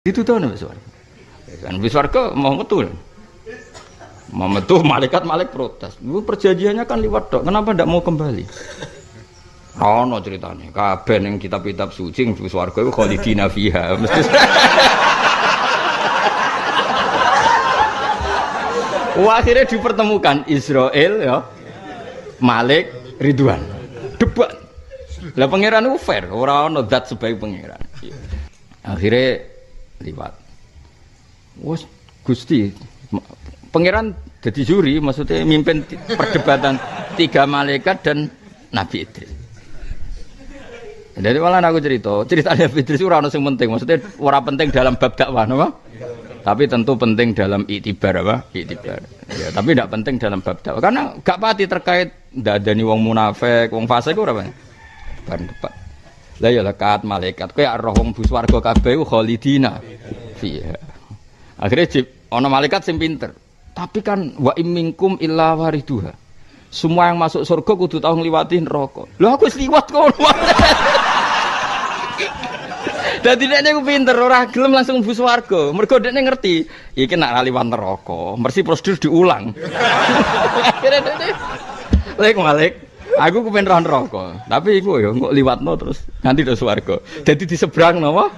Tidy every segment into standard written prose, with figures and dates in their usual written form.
Itu tuh nih swarga. Kan wis swarga mau metu. Mau metu malaikat protes. Lu perjanjiannya kan liwat tok. Kenapa ndak mau kembali? Ono ceritanya. Kabeh ning kitab-kitab suci ning swarga iku khalidina fiha. Mesti akhirnya dipertemukan Israel ya, Malik, Ridwan. Debat. Lah pangeran itu fair, ora ono zat sebagai pangeran. Akhirnya liwat. Wes Gusti, pangeran jadi juri, maksudnya mimpin perdebatan 3 malaikat dan Nabi Idris. Jadi malah aku ceritanya Nabi Idris ora ono sing penting, maksudnya ora penting dalam bab dakwah, napa? Tapi tentu penting dalam iktibar apa? Iktibar. Ya, tapi tidak penting dalam bab dakwah. Karena gak pati terkait ndadani wong munafik, wong fasik ora apa. Bareng debat. Lah ya lekat malaikat kowe roh wong bus warga kabeh khalidina fiha. Akhirnya ana malaikat sing pinter. Tapi kan wa imminkum illa wariduha. Semua yang masuk surga kudu tau ngliwati neraka. Lha aku wis liwat kono. Dadi dekne ku pinter ora gelem langsung bus warga. Mergo dekne ngerti iki nek liwat neraka, mesti prosedur diulang. Akhire dekne Malik, aku kepen roh neraka. Tapi iku ya kok liwatno terus nganti do swarga. Dadi disebrang napa?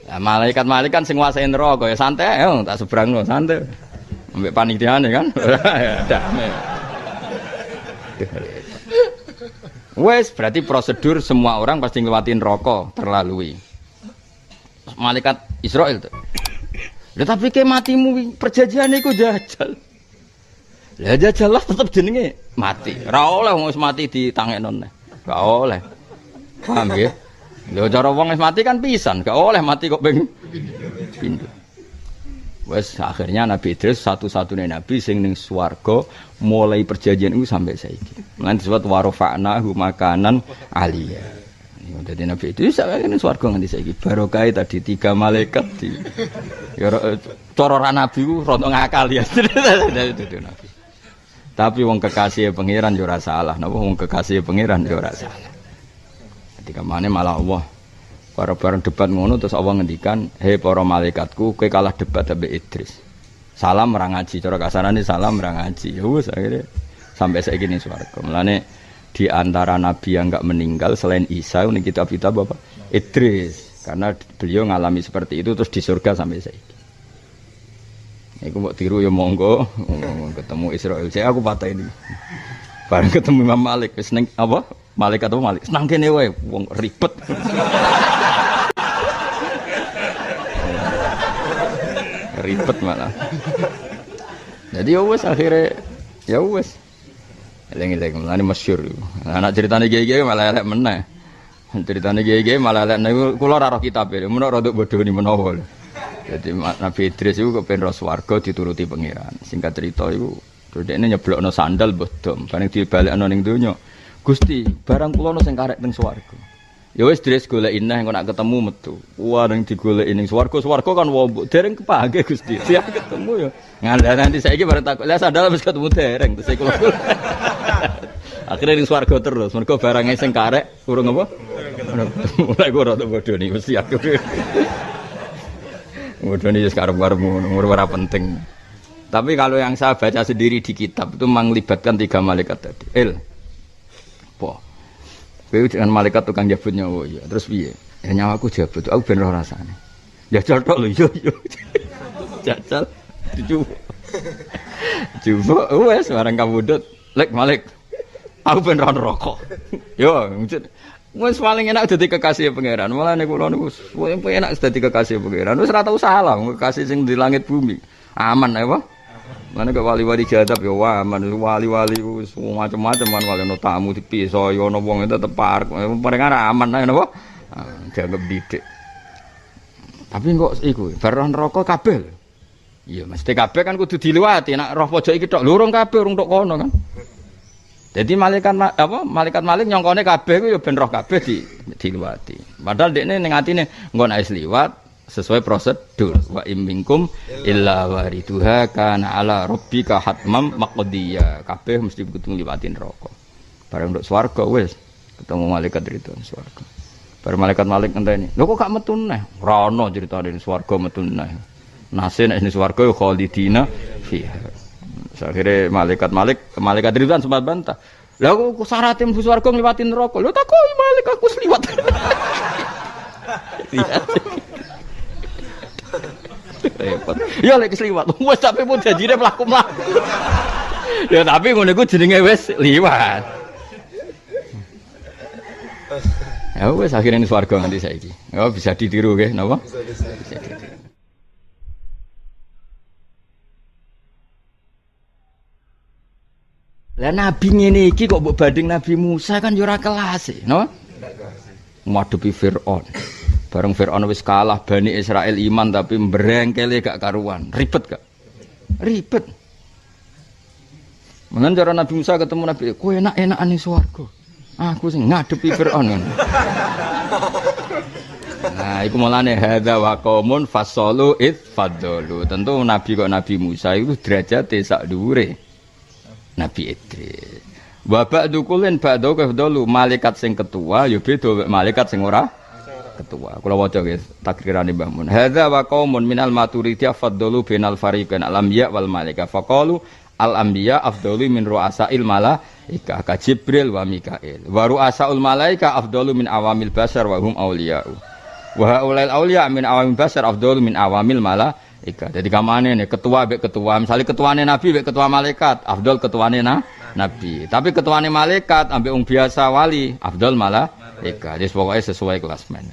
Lah malaikat kan sing nguasai neraka ya santai ya tak sebrangno santai. Ambek panitiane kan. Damai. Wes berarti prosedur semua orang pasti nglewatin neraka terlalui. Malaikat Israel tuh. Lah tapi ke matimu perjanjian iku jajal. Lah jajal lah tetep jenenge mati. Ora oleh wong wis mati ditangekno neh. Gak oleh. Paham nggih? Lho cara wong wis mati kan pisan, gak oleh mati kok ping pindho. Wes akhirnya Nabi Idris satu-satunya nabi sing ning swarga mulai perjanjian itu sampai saiki. Lan disebut warofa'nahu makanan aliyah. Dadi Nabi Idris sampai ning swarga nganti saiki. Barokah tadi 3 malaikat di ya cara ra nabi ku rada ngakal ya. Dadi nabi. Tapi wong kekasih pangeran yo ora salah. Napa wong kekasih pangeran yo ora salah. Ketika mana malah Allah bareng debat ngono terus Allah ngendikan, "Hei para malaikatku, kowe kalah debat ambek Idris. Salam ora ngaji, cara kasarane salam ora ngaji." Ya wis akhire sampai saiki ning swarga. Mulane di antara nabi yang enggak meninggal selain Isa ning kitab-kitab apa? Idris. Karena beliau ngalami seperti itu terus di surga sampai saiki. Iku mbok tiru ya monggo, ketemu Israil. Saya aku patah ini. Bareng ketemu Imam Malik wis ning apa? Malaikat apa Malik? Senang kene wae, wong ribet. Ribet malah. Jadi ya wis akhirnya ya wis. Eleng-eleng mulane masyhur. Anak ceritane kiye-kiye malah elek meneh. Ceritane kiye-kiye malah elek niku kula ora roh kitabe. Menawa rada bodhoni menawa. Jadi Nabi Idris iku kepen ro swarga dituruti pangeran. Singkat cerita iku dhekne nyeblokno sandal mbah dom, bareng dibalekno ning donya. Gusti, barang kula ono sing karek teng swarga. Ya wis Idris goleki neh engko nak ketemu metu. Wah ning digoleki ning swarga kan wombok dereng kepangge Gusti. Siap ketemu ya. Ngandani nanti saiki bareng takut. Lah sandal wis ketemu dereng terus kula. Akhirnya ning swarga terus. Mergo barange sing karek urung apa? Mulai ora tak bodoni mesti aku. Bodoni wis karep-karep ngono, ora penting. Tapi kalau yang saya baca sendiri di kitab itu melibatkan 3 malaikat tadi. Kowe dengan malaikat tukang jabut nyawa ya. Terus piye? Ya nyawaku jabut, aku ben roh rasane. Ya cotok lho yo. Jajal dicoba. Coba wes barang kabudut, lek Malik. Aku ben roh neraka. Yo, wis paling enak dadi kekasih pangeran. Mulane kula niku paling enak dadi kekasih pangeran. Wis ora tau salah kekasih sing di langit bumi. Aman apa? Mana ke wali-wali jadab ya wah, wali-wali macam-macam kan wali no tamu dipisah, yo no wong itu tepar, mereka aman aja nopo, dianggap didik. Tapi kok iku, barang rokok kabel, iya mesti kabel kan kudu diliwati, nak roh pojok iki tok, lurung kabel, urung tok kono kan. Jadi malaikat Malik nyongkone kabel, yo ben roh kabel diliwati. Padahal dekne ning atine engko nek wis liwat. Sesuai prosedur wa imminkum illa wariduha kana ala rabbika hatmam maqdiya kabeh mesti kudu ngliwati neraka bareng nduk swarga wis ketemu malaikat ridwan swarga Bar malaikat Malik ngenteni. Lho kok gak metu neh? Ora ono critane swarga metu neh. Nase nek swarga yo khalidina fiha. Akhire malaikat Ridwan sempat bantah. Lah kok syaratnya mlebu swarga ngliwati neraka. Lho tak kok Malik aku sliwat. Repot. Ya lek sliwat. Wes sampe pun janjine mlaku-mlaku. Ya tapi ngono iku jenenge wis liwat. Ya wis akhirnya ini swarga nganti saiki. Ya bisa ditiru nggih, napa? Bisa ditiru. Lah nabi ngene iki kok mbok banding Nabi Musa kan yo ora kelas e, napa? Ngadepi Firaun. Bareng Firaun wis kalah Bani Israel iman tapi mbrengkele gak karuan. Ribet gak? Ribet. Menan cara Nabi Musa ketemu Nabi, kowe enak-enakan ning swarga. Aku sing ngadepi Firaun. Nah, iku mulane hadza wa qaumun fasalu id faddalu. Tentu Nabi kok Nabi Musa itu derajate sak dhuwure Nabi Idris. Wa ba'du kullin ba'du kafdalu, malaikat sing ketua ya beda malaikat sing ora ketua. Kula waca guys, takrirane Mbah Mun. Hadza wa qaumun minal maturidiyah faddalu bainal fariqain al-anbiya wal malaika. Faqalu al-anbiya afdalu min ru'asail malaika ka Jibril wa Mikail. Wa ru'asaul malaika afdalu min awamil basar wa hum awliya'u. Wa haulail awliya min awamil basar afdalu min awamil malaika. Jadi kamane nih ketua mbek ketua, misalnya ketuane nabi mbek ketua malaikat, afdal ketuane nabi. Tapi ketuane malaikat ambek wong biasa wali, afdal malaika. Jadi pokoknya sesuai kelasmen.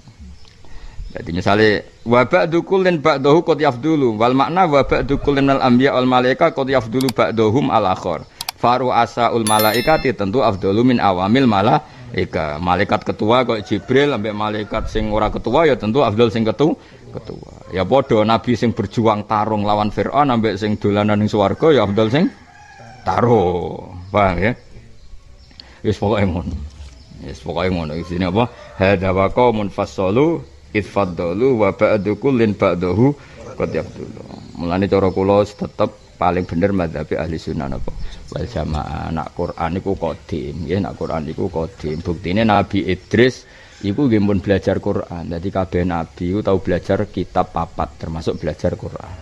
Jadi misalnya wa ba'du kullin ba'dahu qad yafdulu wal makna wa ba'du kullin al anbiya wal malaika qad yafdulu ba'dahum al akhar. Faru asaul malaikati tentu afdalu min awamil malaika. Malaikat ketua kok Jibril ambek malaikat sing ora ketua ya tentu afdal sing ketua. Ya padha nabi sing berjuang tarung lawan Firaun ambek sing dolanan ning swarga ya afdal sing tarung. Paham ya? Wis pokoke ngono. Wis pokoke ngono. Isine apa? Hadza wa qaumun fasalu itfaddalu wa ba'du kullin ba'dahu qad yabdulu. Mulane cara kula tetep paling bener mazhab ahli sunnah napa wal jamaah. Nak Quran iku qadim, nggih nak Quran iku qadim. Buktine Nabi Idris iku nggih mun belajar Quran. Dadi kabeh nabi iku tau belajar kitab papat termasuk belajar Quran.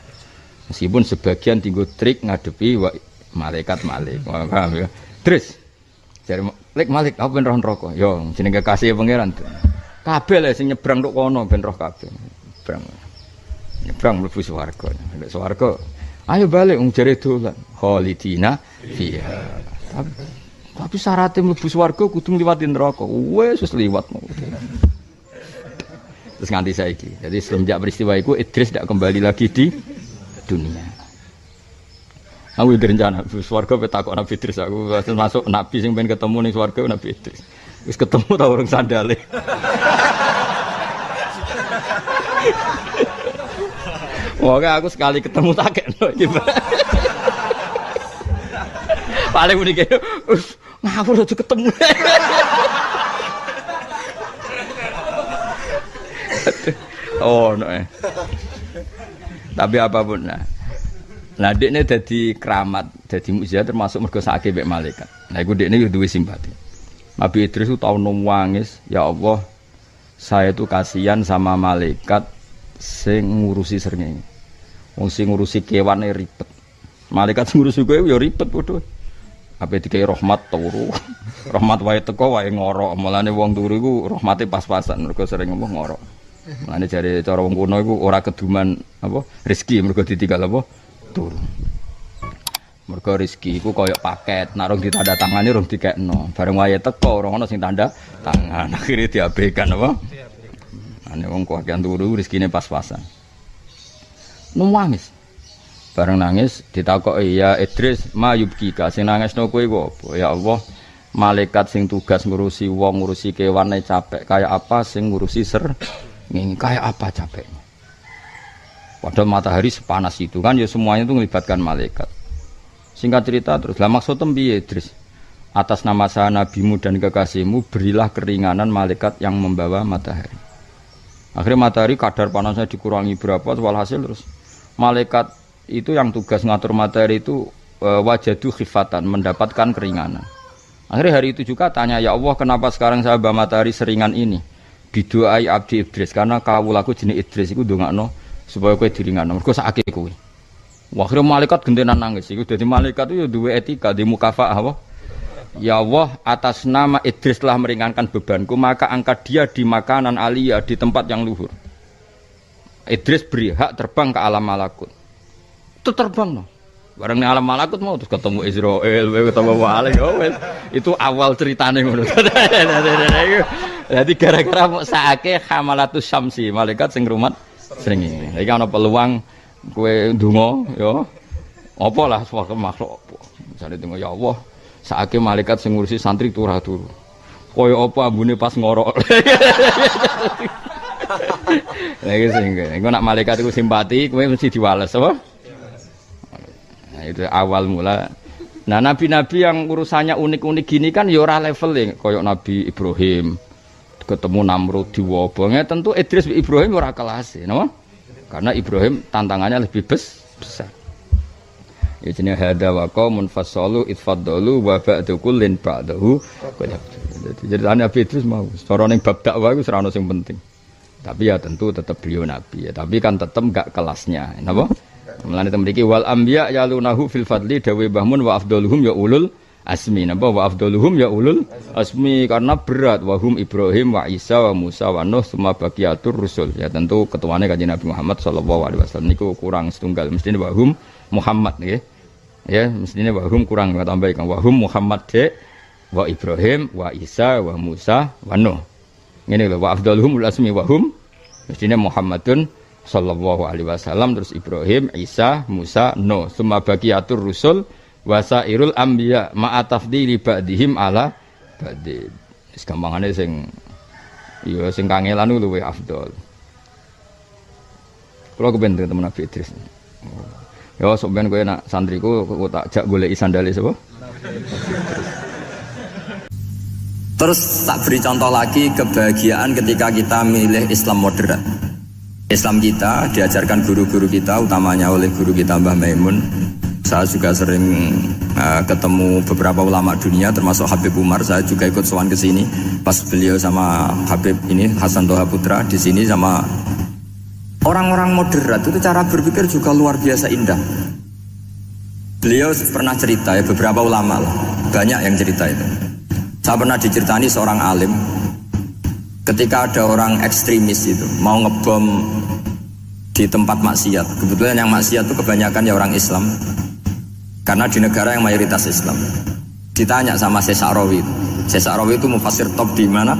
Meskipun sebagian tinggo trik ngadepi malaikat Malik. Paham ya? Idris jare Malik apa ben roh neraka? Yo jenenge kekasih pangeran. Kabeh lho sing nyebrang tok kono ben roh kabeh. Nyebrang mlebu swarga. Nek swarga, ayo balik wong jare dolan. Khalidina fiha. Tapi syaratnya mlebu swarga kudu ngliwati neraka. Wis liwat. Terus nganti saiki. Jadi semenjak peristiwa itu Idris tidak kembali lagi di dunia. Aku direncana swarga petakok Nabi Idris aku masuk nabi sing pengen ketemu ning swarga Nabi Idris. Wis ketemu ta urung sandale. Wah, aku sekali ketemu tak kekno iki. Paling muni kene, ngawur aja ketemu. Oh, no. Tapi apapun nah dekne dadi keramat, dadi mukjizat termasuk mergo sakake mek malaikat. Nah iku dekne yo duwe simpati. Nabi Idris itu tau nangis, ya Allah, saya itu kasihan sama malaikat sing ngurusi srengenge. Wong sing ngurusi kewane ribet. Malaikat sing ngurusi kowe ya ribet padha. Ape dikai rahmat turu. Rahmat wae teko wae ngorok. Mulane wong turu iku rahmate pas-pasan mergo sering ngomong ngorok. Mulane jare cara wong kuno iku ora keduman apa rezeki mergo ditinggal apa turu. Mergo rezeki iku kaya paket, nek rong ditanda tangani rong dikekno. Bareng wae teko ora ono sing tanda tangan. Akhire diabaikan apa? Ane wong kakean turu rezekine pas-pasan. Nangis. Bareng nangis ditakoki ya Idris, mayubkika sing nangisno kowe apa? Ya Allah, malaikat sing tugas ngurusi wong, ngurusi kewane capek kaya apa sing ngurusi ngene kaya apa capeknya. Padahal matahari sepanas itu kan ya semuanya itu melibatkan malaikat. Singkat cerita terus, lah maksudnya piye Idris? Atas nama saya nabimu dan kekasihmu berilah keringanan malaikat yang membawa matahari. Akhirnya matahari kadar panasnya dikurangi berapa, walhasil terus malaikat itu yang tugas ngatur matahari itu wajadu khifatan, mendapatkan keringanan. Akhirnya hari itu juga tanya, ya Allah kenapa sekarang saya bawa matahari seringan ini? biduai abdi Idris karena kawulaku jenenge Idris iku ndongakno supaya kowe diringano. Mergo sakake kowe. Wah, akhirnya malaikat gentenan nangis. Iku dadi malaikat itu ya duwe etika, di mukafaah apa? Ya Allah, atas nama Idris telah meringankan bebanku, maka angkat dia di makanan aliyah, di tempat yang luhur. Idris beri hak terbang ke alam malakut. Itu terbang no. Bareng alam malakut mau terus ketemu Israel, ketemu Wali, itu awal ceritanya ngono. Jadi gara-gara mau saake hamalatus syamsi, malaikat sing rumat sering ini. Iki ana peluang kowe ndonga ya. Apa lah suatu makhluk. Misale ndonga ya Allah, saake malaikat sing ngurusi santri turu. Kaya apa ambune pas ngorok. Lagi sing engko nak malaikat iku simpati, kowe mesti diwales apa? Nah, itu awal mula. Nah, nabi-nabi yang urusannya unik-unik gini kan ya ora level koyok Nabi Ibrahim ketemu Namrud diwobongnya tentu Idris Ibrahim ora kelas no? Karena Ibrahim tantangannya lebih besar. Ya jenenge hada wa qaumun fasalu itfadalu wa ba'du kullin ba'dahu. Jadi Nabi Idris mau cara ning bab dakwah iku ora ono sing penting. Tapi ya tentu tetap beliau nabi ya, tapi kan tetap enggak kelasnya. Napa? Mulane temriki wal anbiya yalunahu fil fadli dawe bahmun wa afdaluhum ya ulul asmi. Napa wa afdaluhum ya ulul asmi karena berat wahum Ibrahim wa Isa wa Musa wa Nuh semua baqiyatur rusul. Ya tentu ketuane Kanjeng Nabi Muhammad sallallahu alaihi wasallam niku kurang setunggal mestine wahum Muhammad nggih. Ya mestine wahum kurang tambahkan wahum Muhammad de wa Ibrahim wa Isa wa Musa wa Nuh. Ngene lho wa afdaluhum ul asmi wahum mestine Muhammadun sallallahu alaihi wasallam terus Ibrahim, Isa, Musa, Nuh, summa baqiyatur rusul wasairul anbiya ma'a tafdili ba'dihim ala ba'di. Wis gampangane sing ya sing kangelan luwih afdal. Kula kepen temen Nabi Idris. Ya sok ben kowe nak santriku kok tak jak goleki sandale sapa? Terus tak beri contoh lagi kebahagiaan ketika kita milih Islam moderat. Islam kita diajarkan guru-guru kita, utamanya oleh guru kita Mbah Maimun. Saya juga sering ketemu beberapa ulama dunia, termasuk Habib Umar. Saya juga ikut sowan ke sini pas beliau sama Habib ini Hasan Toha Putra di sini sama orang-orang moderat itu cara berpikir juga luar biasa indah. Beliau pernah cerita ya beberapa ulama lah, banyak yang cerita itu. Saya pernah diceritani seorang alim. Ketika ada orang ekstremis itu mau ngebom di tempat maksiat, kebetulan yang maksiat itu kebanyakan ya orang Islam, karena di negara yang mayoritas Islam. Ditanya sama Syekh Sa'rawi itu mufassir top di mana?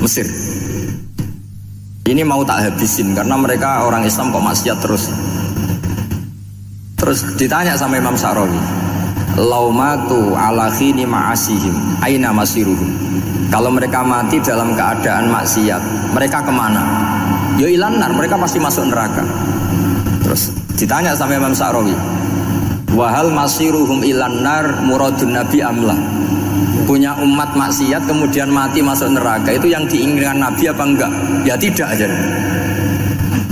Mesir. Ini mau tak habisin karena mereka orang Islam kok maksiat terus. Terus ditanya sama Imam Sa'rawi, laumatu ala khini ma'asihim aina masiruhum. Kalau mereka mati dalam keadaan maksiat, mereka kemana? Ya ilanar, mereka pasti masuk neraka. Terus ditanya sama Imam Sa'rawi, wahal masiruhum ilanar muradun nabi amlah. Punya umat maksiat kemudian mati masuk neraka, itu yang diinginkan Nabi apa enggak? Ya tidak aja.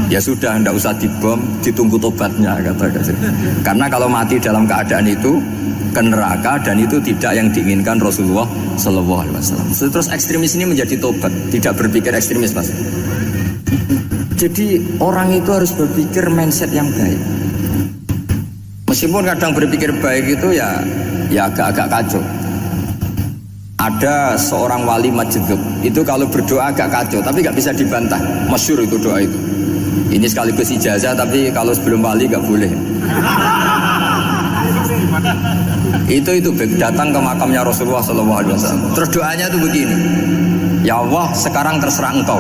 Ya sudah, enggak usah dibom, ditunggu tobatnya kata. Karena kalau mati dalam keadaan itu ke neraka dan itu tidak yang diinginkan Rasulullah Sallallahu Alaihi Wasallam. Terus ekstremis ini menjadi tobat, tidak berpikir ekstremis mas. Jadi orang itu harus berpikir mindset yang baik. Meskipun kadang berpikir baik itu ya agak-agak kacau. Ada seorang wali Majdub itu kalau berdoa agak kacau, tapi nggak bisa dibantah. Masyhur itu doa itu. Ini sekaligus ijazah, tapi kalau sebelum wali nggak boleh. Itu datang ke makamnya Rasulullah SAW. Terus doanya itu begini, ya Allah sekarang terserah engkau.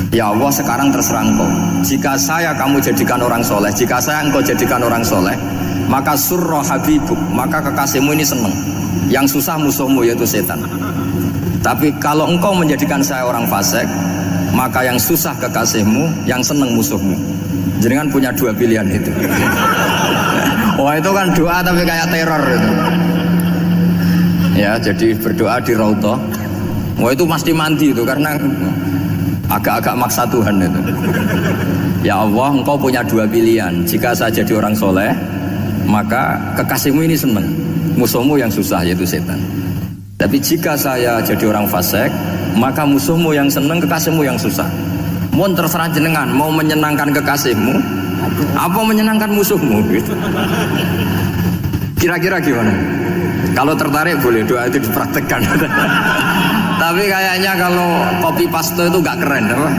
Ya Allah sekarang terserah engkau. Jika saya kamu jadikan orang soleh, jika saya engkau jadikan orang soleh, maka surra habibuk, maka kekasihmu ini senang. Yang susah musuhmu yaitu setan. Tapi kalau engkau menjadikan saya orang fasik, maka yang susah kekasihmu, yang senang musuhmu. Jadi kan punya dua pilihan itu. Wah itu kan doa tapi kayak teror itu. Ya jadi berdoa di Raudhah. Wah itu pasti mandi itu karena agak-agak maksa Tuhan itu. Ya Allah engkau punya dua pilihan. Jika saya jadi orang soleh, maka kekasihmu ini senang, musuhmu yang susah yaitu setan. Tapi jika saya jadi orang fasik, maka musuhmu yang seneng, kekasihmu yang susah. Mohon terserah jenengan, mau menyenangkan kekasihmu apa menyenangkan musuhmu gitu. Kira-kira gimana? Kalau tertarik boleh doa itu dipraktekkan. Tapi kayaknya kalau copy paste itu gak keren apa?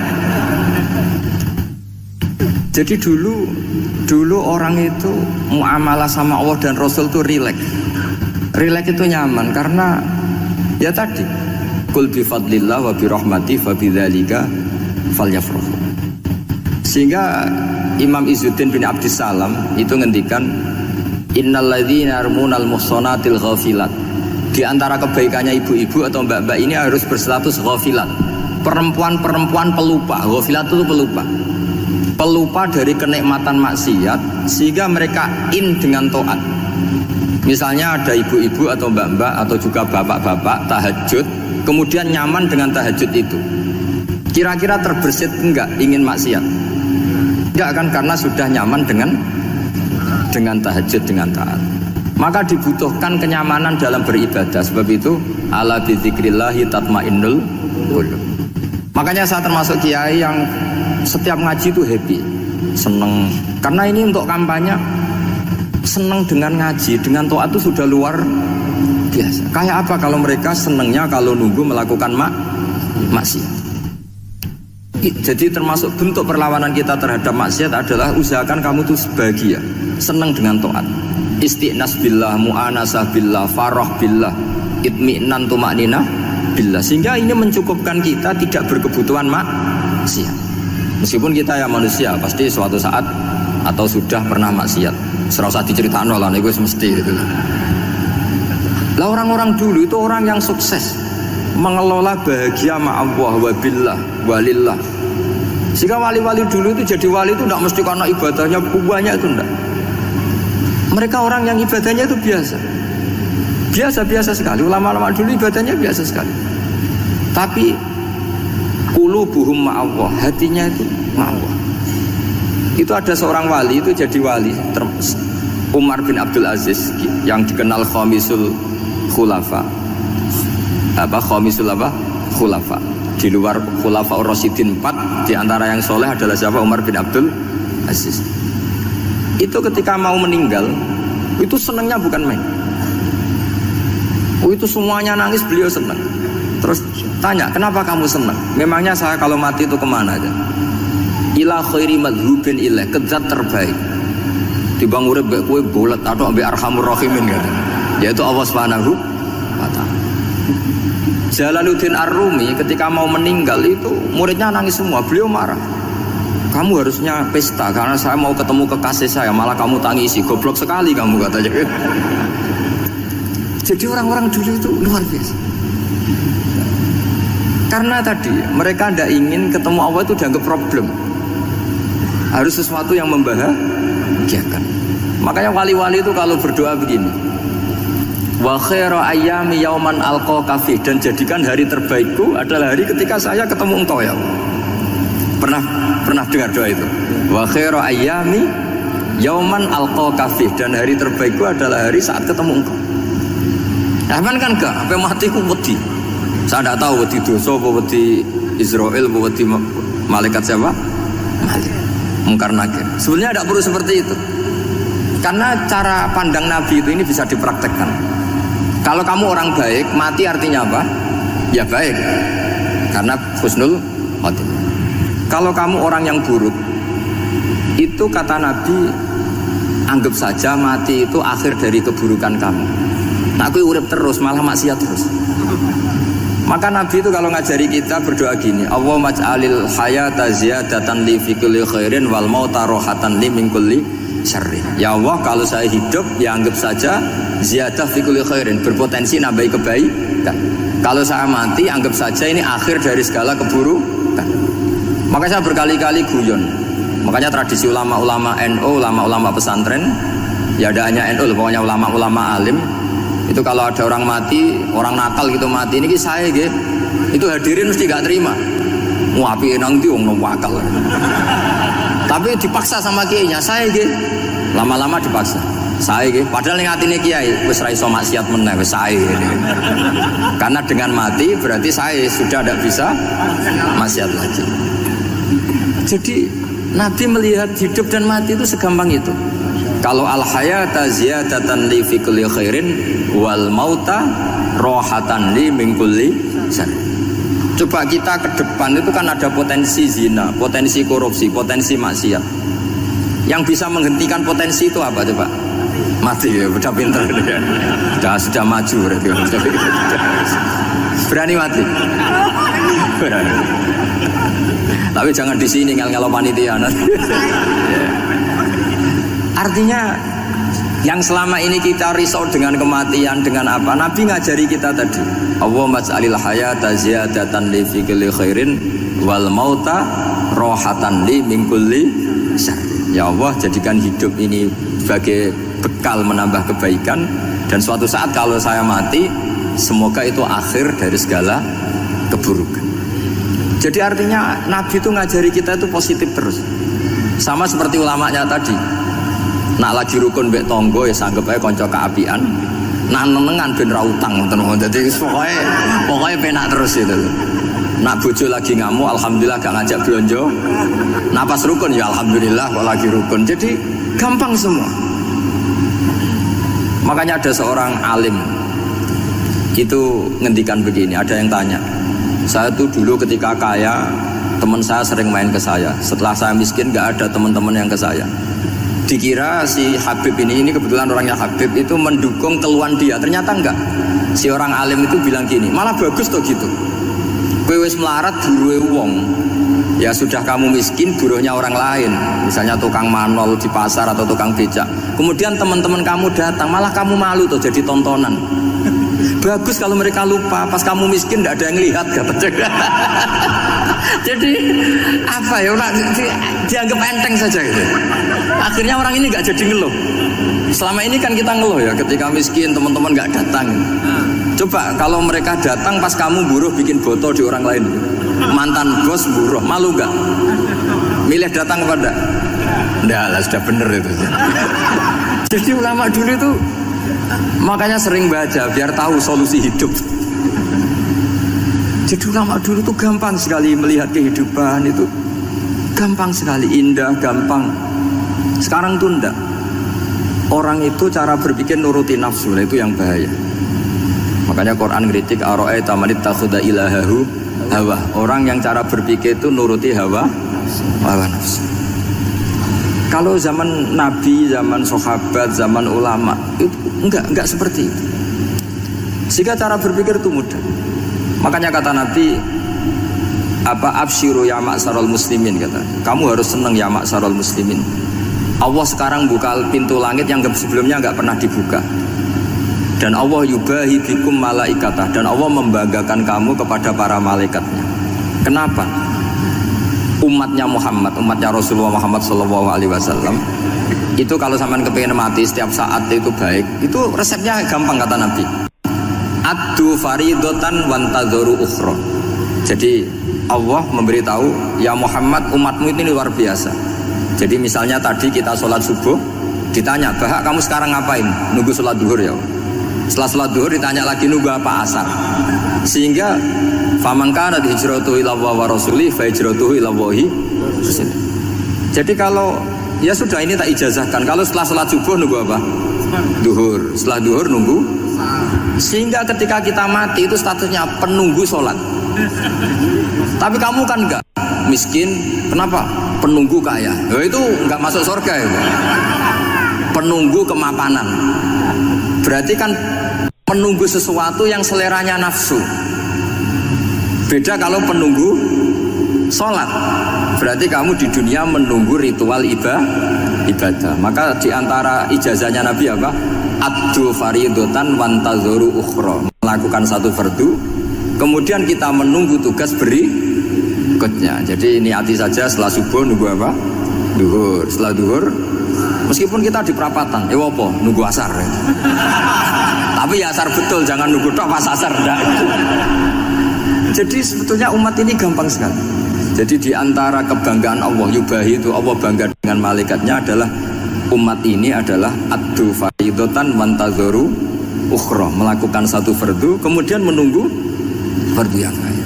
Jadi dulu orang itu muamalah sama Allah dan Rasul itu rileks. Rileks itu nyaman karena ya tadi kul bi fadlillah wa bi rahmati fa bidzalika falyafrahu. Sehingga Imam Izzuddin bin Abdissalam itu ngendikan innalladzina yarmunal muhsanatil ghafilat. Di antara kebaikannya ibu-ibu atau mbak-mbak ini harus berstatus ghafilat. Perempuan-perempuan pelupa. Ghafilat itu pelupa. Pelupa dari kenikmatan maksiat sehingga mereka dengan taat. Misalnya ada ibu-ibu atau mbak-mbak atau juga bapak-bapak tahajud, kemudian nyaman dengan tahajud itu. Kira-kira terbersit enggak ingin maksiat? Enggak kan, karena sudah nyaman dengan tahajud, dengan taat. Maka dibutuhkan kenyamanan dalam beribadah. Sebab itu ala bidzikrillahi tatmainnul qulub. Makanya saya termasuk kiai yang setiap ngaji itu happy, seneng. Karena ini untuk kampanye, seneng dengan ngaji, dengan taat itu sudah luar biasa. Kayak apa kalau mereka senengnya kalau nunggu melakukan maksiat. Jadi termasuk bentuk perlawanan kita terhadap maksiat adalah usahakan kamu tuh bahagia, senang dengan taat. Istiqnas billah, mu'anasah billah, farah billah, itmi'nan tumakninah billah. Sehingga ini mencukupkan kita tidak berkebutuhan maksiat. Meskipun kita ya manusia, pasti suatu saat atau sudah pernah maksiat. Serasa diceritakan lah, itu mesti gitu. Lah orang-orang dulu itu orang yang sukses mengelola bahagia ma'allah wa billah walillah. Sehingga wali-wali dulu itu jadi wali itu tidak mesti karena ibadahnya banyak, itu enggak. Mereka orang yang ibadahnya itu biasa sekali. Ulama-ulama dulu ibadahnya biasa sekali. Tapi qulubuhum ma'allah, hatinya itu ma'allah. Itu ada seorang wali itu jadi wali, Umar bin Abdul Aziz yang dikenal khamisul khulafa. Khamisul khulafa. Di luar khulafa Rasyidin 4, di antara yang soleh adalah siapa? Umar bin Abdul Aziz. Itu ketika mau meninggal, itu senangnya bukan main. Itu semuanya nangis, beliau senang. Terus tanya, kenapa kamu senang? Memangnya saya kalau mati itu kemana aja? Ila khairi madhubin ilah, ke zat terbaik. Dibang urip mbek kowe bolet atau mbek arhamur rahimin gitu. Yaitu Allah Subhanahu wa taala. Jalaluddin Ar-Rumi ketika mau meninggal itu muridnya nangis semua, beliau marah. Kamu harusnya pesta karena saya mau ketemu kekasih saya, malah kamu tangisi, goblok sekali kamu katanya. Jadi orang-orang dulu itu luar biasa. Karena tadi mereka tidak ingin ketemu Allah itu dianggap problem. Harus sesuatu yang membahagiakan. Makanya wali-wali itu kalau berdoa begini, wa khairu ayyami yauman alqa fi, dan jadikan hari terbaikku adalah hari ketika saya ketemu engkau ya Allah. Pernah dengar doa itu? Wa khairu ayyami yauman alqa fi, dan hari terbaikku adalah hari saat ketemu engkau. Nah, kan enggak, sampai mati ku wedi. Saya tidak tahu wedi dosa apa wedi Israel apa wedi malaikat siapa? Malik. Mungkar nakir. Sebenarnya tidak perlu seperti itu. Karena cara pandang Nabi itu ini bisa dipraktekkan. Kalau kamu orang baik, mati artinya apa? Ya baik. Karena husnul khotimah. Kalau kamu orang yang buruk, itu kata Nabi, anggap saja mati itu akhir dari keburukan kamu. Nah, aku urip terus, malah maksiat terus. Maka Nabi itu kalau ngajari kita berdoa gini, Allahumma ja'alil hayata ziyadatan li fi kulli khairin wal mauta rohatan li min kulli syarrin. Ya Allah, kalau saya hidup ya anggap saja ziyadah fi kulli khairin, berpotensi nambahi kebaikan. Kalau saya mati anggap saja ini akhir dari segala keburukan. Maka saya berkali-kali guyon. Makanya tradisi ulama-ulama NU, ulama-ulama pesantren, ya ada hanya NU, pokoknya ulama-ulama alim. Itu kalau ada orang mati, orang nakal gitu mati, ini saya gitu, itu hadirin mesti gak terima. Wapi nang di wong wakal. Tapi dipaksa sama kiainya, saya gitu, lama-lama dipaksa. Sae nggih, padahal ning atine kiai wis ra iso maksiat meneh wis sae. Karena dengan mati berarti sae sudah tidak bisa maksiat lagi. Jadi Nabi melihat hidup dan mati itu segampang itu. Kalau al hayata ziyadatan li fi kulli khairin wal mauta rohatan li min kulli syarr. Coba kita ke depan itu kan ada potensi zina, potensi korupsi, potensi maksiat. Yang bisa menghentikan potensi itu apa coba? Mati ya, udah pinter ya. Sudah maju berarti. Berani mati. Berani. Tapi jangan di sini ngel-ngelo panitia. Artinya yang selama ini kita risau dengan kematian dengan apa? Nabi ngajari kita tadi. Allahumma ja'alil hayata ziyadatan li fi kulli khairin wal mauta rohatan li min kulli syarr. Ya Allah, jadikan hidup ini sebagai bekal menambah kebaikan, dan suatu saat kalau saya mati semoga itu akhir dari segala keburukan. Jadi artinya Nabi itu ngajari kita itu positif terus. Sama seperti ulamanya tadi. Nak lagi rukun mbek tonggo ya sanggep ae kanca keapian. Nak nenengan ben ra utang ngoten. Dadi pokoke penak terus itu. Nak bojo lagi ngamuk alhamdulillah gak ngajak blonjo. Nak pas rukun ya alhamdulillah kok lagi rukun. Jadi gampang semua. Makanya ada seorang alim itu ngendikan begini, ada yang tanya, saya tuh dulu ketika kaya teman saya sering main ke saya, setelah saya miskin gak ada teman-teman yang ke saya. Dikira si Habib ini kebetulan orangnya Habib itu mendukung keluhan dia, ternyata enggak. Si orang alim itu bilang gini, malah bagus tuh gitu. Kowe wis melarat buruhe wong. Ya sudah kamu miskin buruhnya orang lain, misalnya tukang manol di pasar atau tukang becak. Kemudian teman-teman kamu datang, malah kamu malu tuh jadi tontonan. Bagus kalau mereka lupa pas kamu miskin tidak ada yang lihat katanya. Jadi apa ya, dianggap enteng saja gitu. Akhirnya orang ini nggak jadi ngeluh. Selama ini kan kita ngeluh ya ketika miskin teman-teman nggak datang. Coba kalau mereka datang pas kamu buruh bikin foto di orang lain, mantan bos buruh, malu nggak? Milih datang kepada? Nggak lah, sudah bener itu. Jadi ulama dulu itu makanya sering baca biar tahu solusi hidup. Jadi ulama dulu itu gampang sekali melihat kehidupan itu, gampang sekali, indah, gampang. Sekarang tuh enggak. Orang itu cara berpikir nuruti nafsu, itu yang bahaya. Makanya Quran kritik ara'aita man ittakhadha ilahahu hawa. Orang yang cara berpikir itu nuruti hawa nafsu. Kalau zaman Nabi, zaman sahabat, zaman ulama itu enggak seperti itu. Sehingga cara berpikir itu mudah. Makanya kata Nabi, absyiru ya ma'syaral muslimin, kata. Kamu harus senang ya ma'syaral muslimin. Allah sekarang buka pintu langit yang sebelumnya enggak pernah dibuka. Dan Allah yubahi bikum malaikatah, dan Allah membanggakan kamu kepada para malaikatnya. Kenapa? Umatnya Muhammad, umatnya Rasulullah Muhammad SAW itu kalau sampean kepingin mati setiap saat itu baik, itu resepnya gampang kata Nabi. Addu faridotan wantadzoru ukhra. Jadi Allah memberitahu, ya Muhammad, umatmu ini luar biasa. Jadi misalnya tadi kita sholat subuh, ditanya, Bahak kamu sekarang ngapain? Nunggu sholat duhur ya. Setelah sholat duhur ditanya lagi, nunggu apa asar? Sehingga faman kana hijratuhu ila Allah wa rasuli fa hijratuhu ila Allah. Jadi kalau ya sudah ini tak ijazahkan, kalau setelah sholat subuh nunggu apa? Duhur. Setelah duhur nunggu. Sehingga ketika kita mati itu statusnya penunggu sholat. Tapi kamu kan enggak miskin, kenapa? Penunggu kaya. Ya itu enggak masuk surga ya. Penunggu kemapanan. Berarti kan menunggu sesuatu yang seleranya nafsu. Beda kalau penunggu sholat. Berarti kamu di dunia menunggu ritual ibadah. Maka diantara ijazahnya Nabi apa? Addu faridotan wantazuru ukhra. Melakukan satu fardu, kemudian kita menunggu tugas berikutnya. Jadi niati saja setelah subuh nunggu apa? Duhur. Setelah duhur, meskipun kita di perapatan, apa? Nunggu asar. Tapi ya asar betul, jangan nunggu tok pas asar. Jadi sebetulnya umat ini gampang sekali. Jadi di antara kebanggaan Allah, yubahi itu Allah bangga dengan malaikatnya adalah umat ini adalah addu faridatan wantazoru ukhra, melakukan satu fardu kemudian menunggu fardu yang lain.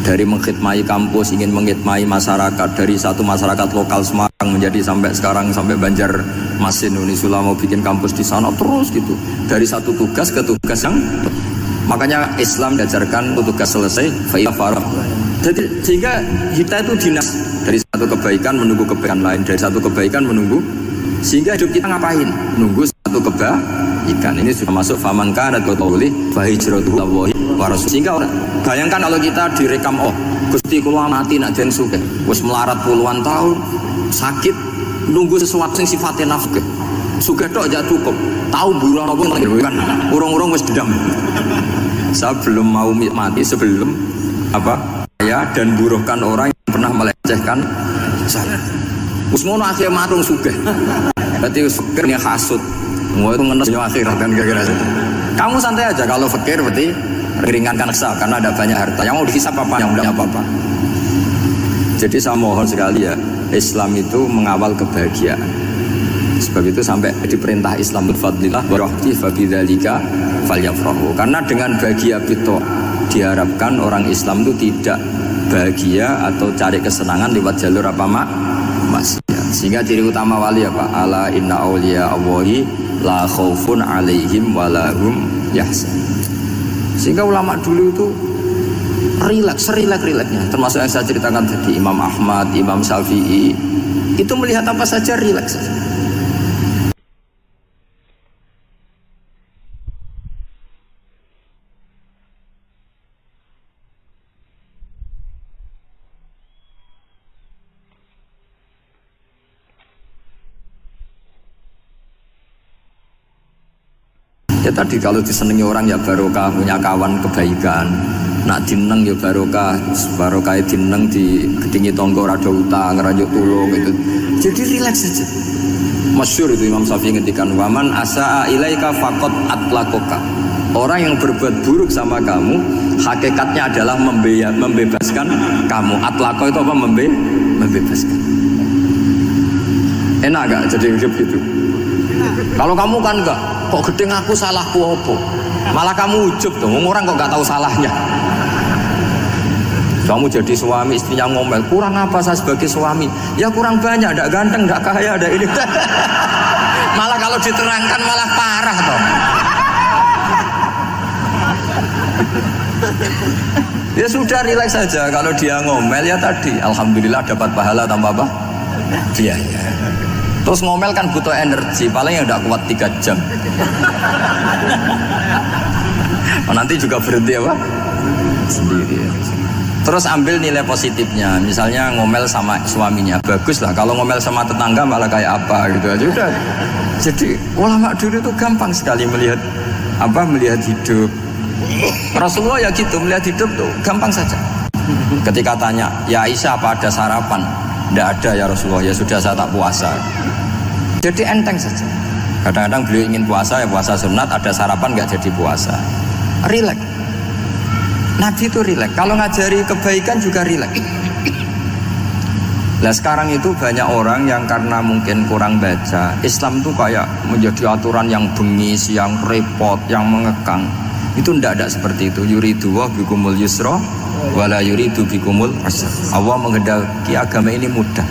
Dari mengkhidmati kampus, ingin mengkhidmati masyarakat, dari satu masyarakat lokal Semarang menjadi sampai sekarang sampai Banjarmasin, Unisula mau bikin kampus di sana terus gitu. Dari satu tugas ke tugas yang, makanya Islam diajarkan tugas selesai fa faragh. Jadi sehingga kita itu dinas dari satu kebaikan menunggu kebaikan lain, dari satu kebaikan menunggu, sehingga hidup kita ngapain? Nunggu satu kebaikan. Ini sudah masuk faman kana qawli fa hijratuhu ilallahi wa rasul. Sehingga bayangkan kalau kita direkam, oh Gusti kula mati nak den sugih, wis melarat puluhan tahun, sakit, nunggu sesuatu yang sifatnya nafkah. Sugih tok aja cukup. Tahu buruh apa kan urung-urung wis dendam. Saya belum mau mati sebelum apa? Ya, dan buruhkan orang yang pernah melecehkan saya. Wis ngono akhir matung sugih. Berarti fikirnya hasud. Mau itu ngenes akhirat kan kira-kira. Kamu santai aja kalau fikir berarti ringankan kesal karena ada banyak harta. Yang mau dihisap apa, yang udah apa-apa. Jadi saya mohon sekali ya, Islam itu mengawal kebahagiaan. Sebab itu sampai diperintah Islam bifadlillah wa rahmatihi fa bidzalika falyafrahu. Karena dengan bahagia itu diharapkan orang Islam itu tidak bahagia atau cari kesenangan lewat jalur apa maksiat. Sehingga ciri utama wali apa? Ala inna awliya Allahi la khaufun alaihim walahum yahzan. Sehingga ulama dulu itu rileks-rileksnya. Termasuk yang saya ceritakan tadi, Imam Ahmad, Imam Syafi'i, itu melihat apa saja rileks saja. Ya tadi kalau disenangi orang ya barokah, punya kawan kebaikan. Nak dineng ya barokah dineng di gedingi tonggo rada utang, rajuk tulung gitu. Jadi rileks saja. Masyhur itu Imam Syafi'i ngendikan, waman asaa ilaika faqad atlakoka. Orang yang berbuat buruk sama kamu, hakikatnya adalah membebaskan kamu. Atlako itu apa? Membebaskan. Enak gak jadi hidup gitu? Kalau kamu kan enggak, kok gedeng aku salahku apa? Malah kamu ujub tuh, orang kok enggak tahu salahnya. Kamu jadi suami, istrinya ngomel, kurang apa saya sebagai suami? Ya kurang banyak, enggak ganteng, enggak kaya, ada ini. Malah kalau diterangkan malah parah toh. Ya sudah rileks saja, kalau dia ngomel ya tadi, alhamdulillah dapat pahala tambah apa? Biaya. Terus ngomel kan butuh energi, paling yang udah kuat 3 jam. Nanti juga berhenti apa? Sendiri. Terus ambil nilai positifnya, misalnya ngomel sama suaminya, bagus lah. Kalau ngomel sama tetangga malah kayak apa gitu aja udah. Jadi ulama dulu itu gampang sekali melihat hidup. Rasulullah ya gitu, melihat hidup tuh gampang saja. Ketika tanya, ya Aisyah apa ada sarapan? Tidak ada ya Rasulullah, ya sudah saya tak puasa. Jadi enteng saja. Kadang-kadang beliau ingin puasa, ya puasa sunat, ada sarapan nggak jadi puasa. Rileks. Nabi itu rileks. Kalau ngajari kebaikan juga rileks. Nah sekarang itu banyak orang yang karena mungkin kurang baca, Islam itu kayak menjadi aturan yang bengis, yang repot, yang mengekang. Itu tidak seperti itu. Yuridu wa bikumul yusra wala yuridu bikumul usra. Allah menghendaki agama ini mudah.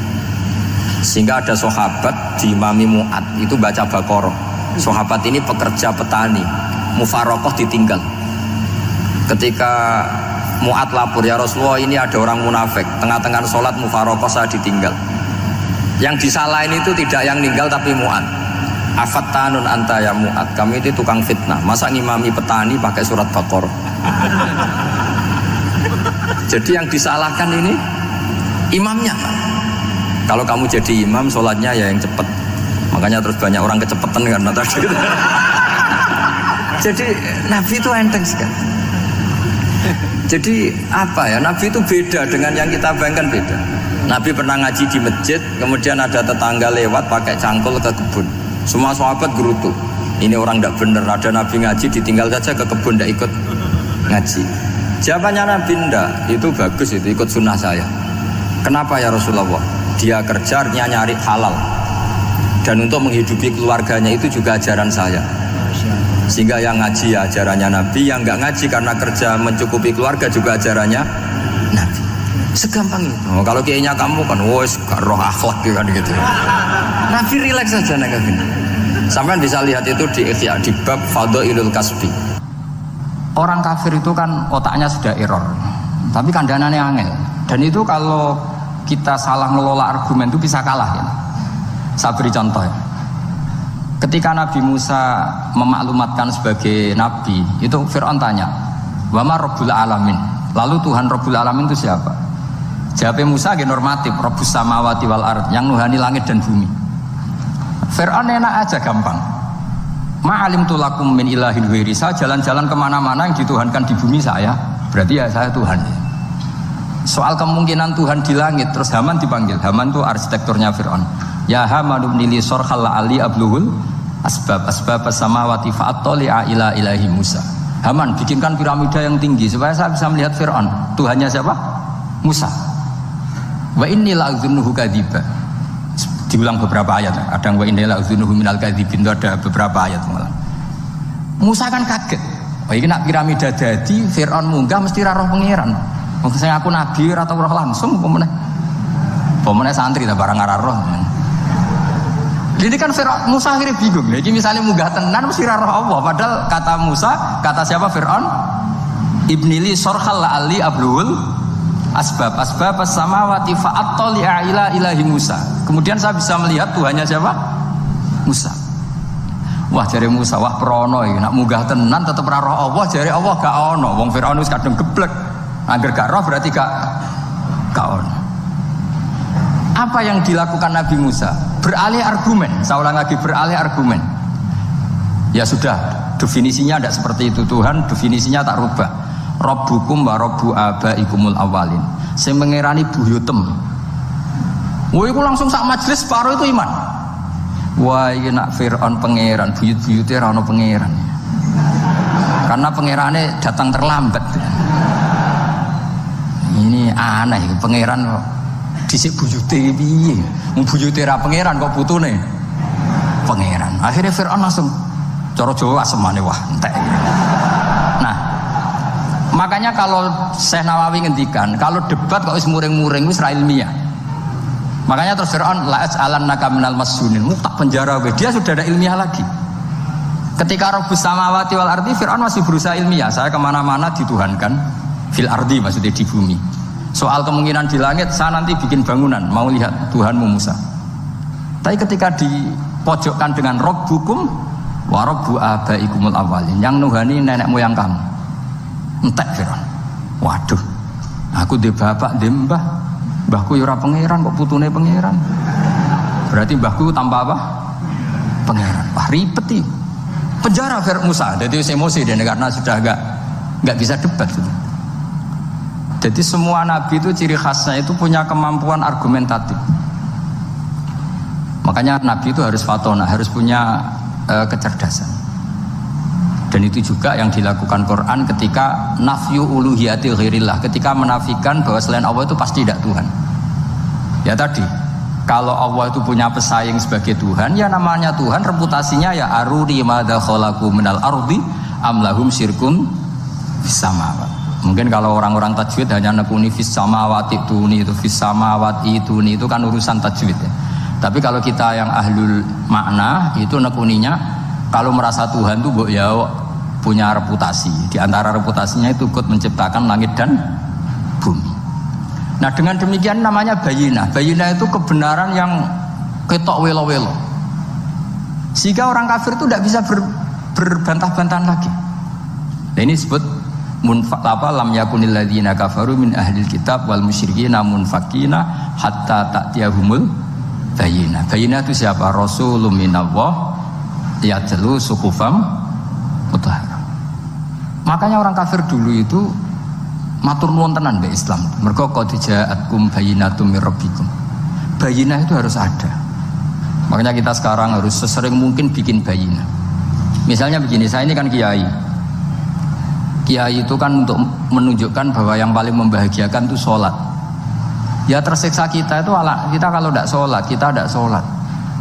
Sehingga ada sahabat di Imami Mu'ad itu baca Baqarah. Sahabat ini pekerja petani, mufarokoh ditinggal. Ketika Mu'ad lapor, ya Rasulullah ini ada orang munafik, tengah-tengah sholat mufarokoh saya ditinggal. Yang disalahin itu tidak yang ninggal tapi Mu'ad. Afattanun anta ya Mu'ad, kami itu tukang fitnah. Masa ngimami petani pakai surat Baqarah? Jadi yang disalahkan ini imamnya. Kalau kamu jadi imam, sholatnya ya yang cepat. Makanya terus banyak orang kecepetan karena tadi. Jadi Nabi itu enteng sekali. Jadi apa ya? Nabi itu beda dengan yang kita bayangkan, beda. Nabi pernah ngaji di masjid, kemudian ada tetangga lewat pakai cangkul ke kebun. Semua sahabat gerutu. Ini orang tidak benar. Ada Nabi ngaji ditinggal saja ke kebun, tidak ikut ngaji. Jawabannya Nabi, tidak. Itu bagus, itu ikut sunnah saya. Kenapa ya Rasulullah? Dia kerjanya nyari halal. dan untuk menghidupi keluarganya itu juga ajaran saya. Sehingga yang ngaji ya ajarannya Nabi, yang nggak ngaji karena kerja mencukupi keluarga juga ajarannya Nabi. Segampang itu. Oh, kalau kayaknya kamu kan, wes gak roh akhlak kan gitu. Nabi rileks saja nek gini. Sampean bisa lihat itu di Ihya di bab Fadhailul Kasbi. Orang kafir itu kan otaknya sudah error, tapi kandanannya angel. Dan itu kalau kita salah ngelola argumen itu bisa kalah ya. Saya beri contoh ya. Ketika Nabi Musa memaklumatkan sebagai nabi, itu Fir'aun tanya, "Wa ma Rabbul Alamin?" Lalu Tuhan Rabbul Alamin itu siapa? Jawabnya Musa ge normatif, Rabbus samawati wal ard, yang nuhani langit dan bumi. Fir'aun enak aja gampang. Ma'alimtu lakum min ilahin ghairi. Saya jalan-jalan kemana-mana yang dituhankan di bumi saya, berarti ya saya Tuhan. Soal kemungkinan Tuhan di langit, terus Haman dipanggil. Haman itu arsitekturnya Fir'aun. Ya Haman ibn li sorhal ali abluhul asbab samawati fa'attali'a ila ilahi Musa. Haman bikinkan piramida yang tinggi supaya saya bisa melihat Fir'aun. Tuhannya siapa? Musa. Wa inni la'udzunuhu kadziba. Diulang beberapa ayat. Ada wa inni la'udzunuhu minal kadzibin, itu ada beberapa ayat malah. Musa kan kaget. Oh ini nak piramida jadi Fir'aun munggah mesti ra roh pangeran. Wong saya aku nabi ora tau roh langsung pemene santri ta barang ora roh. Jadi kan Musa akhirnya bingung. Jadi misalnya munggah tenan mesti roh Allah. Padahal kata Musa, kata siapa Fir'aun? Ibnili sorhal ali ablul asbab samawati fa'attali'a ila ilahi Musa. Kemudian saya bisa melihat Tuhannya siapa? Musa. Wah jare Musa, wah prono iki nak munggah tenan tetep ra roh Allah, jare Allah gak ono. Wong Fir'aun wis kadung geblek. Angger gak roh berarti gak ono. Apa yang dilakukan Nabi Musa? Beralih argumen. Saya ulang lagi, beralih argumen. Ya sudah, definisinya tidak seperti itu. Tuhan definisinya tak rubah. Rabbukum wa rabbu abaikumul awalin. Sing mengerani buyutem. Wah, itu langsung sak majelis separuh itu iman. Wah, ini nak Fir'aun pangeran, buyut-buyutnya ora ono pangeran. Karena pangerannya datang terlambat. Ini aneh, pangeran dhisik buyute piye? Wong buyute ra pangeran kok putune pangeran. Akhirnya Fir'aun langsung cara Jawa asemane wah entek. Nah, makanya kalau Syekh Nawawi ngendikan, kalau debat kok wis muring-muring wis ra ilmiah. Makanya terus Fir'aun la as'alannaka minal masjunin, tak penjara we. Dia sudah ada ilmiah lagi. Ketika Rabbus samawati wal ardi, Fir'aun masih berusaha ilmiah. Saya kemana-mana dituhankan fil ardi, maksudnya di bumi. Soal kemungkinan di langit, saya nanti bikin bangunan, mau lihat Tuhanmu Musa. Tapi ketika dipojokkan dengan Rabbukum wa rabbu abaikumul awalin, yang nuhani nenek moyang kamu, entek Fir'aun. Waduh, aku di bapak, di mbah, mbahku yura pangeran, kok putune pangeran. Berarti mbahku tanpa apa? Pangeran. Wah ribet nih. Penjara Musa, jadi emosi dia karena sudah nggak bisa debat. Jadi semua nabi itu ciri khasnya itu punya kemampuan argumentatif. Makanya nabi itu harus fatona, harus punya kecerdasan. Dan itu juga yang dilakukan Quran ketika nafyu uluhiyati ghairillah, ketika menafikan bahwa selain Allah itu pasti tidak Tuhan. Ya tadi, kalau Allah itu punya pesaing sebagai Tuhan, ya namanya Tuhan, reputasinya ya aruri madza khalaqu minal ardi am lahum syirkun fis samawati. Mungkin kalau orang-orang tajwid hanya nekuni fis samawati itu fis samawati itu kan urusan tajwid ya. Tapi kalau kita yang ahlul makna itu nekuninya kalau merasa Tuhan itu ya punya reputasi. Di antara reputasinya itu ikut menciptakan langit dan bumi. Nah dengan demikian namanya bayinah. Bayinah itu kebenaran yang ketok welo-welo. Sehingga orang kafir itu tidak bisa berbantah-bantahan lagi. Nah ini disebut lam yakunil ladzina kafaru min ahlil kitab wal musyrikina munfakina hatta ta'tiyahumul bayinah. Bayinah itu siapa? Rasulun minallah yatlu suhufam mutahharah. Makanya orang kafir dulu itu matur nuwun tenan mbek Islam. Mergo qad ja'atkum bayyinatum mir rabbikum. Bayinah itu harus ada. Makanya kita sekarang harus sesering mungkin bikin bayinah. Misalnya begini, saya ini kan kiai. Kiai itu kan untuk menunjukkan bahwa yang paling membahagiakan itu sholat. Ya tersiksa kita itu kita kalau tidak sholat, kita tidak sholat.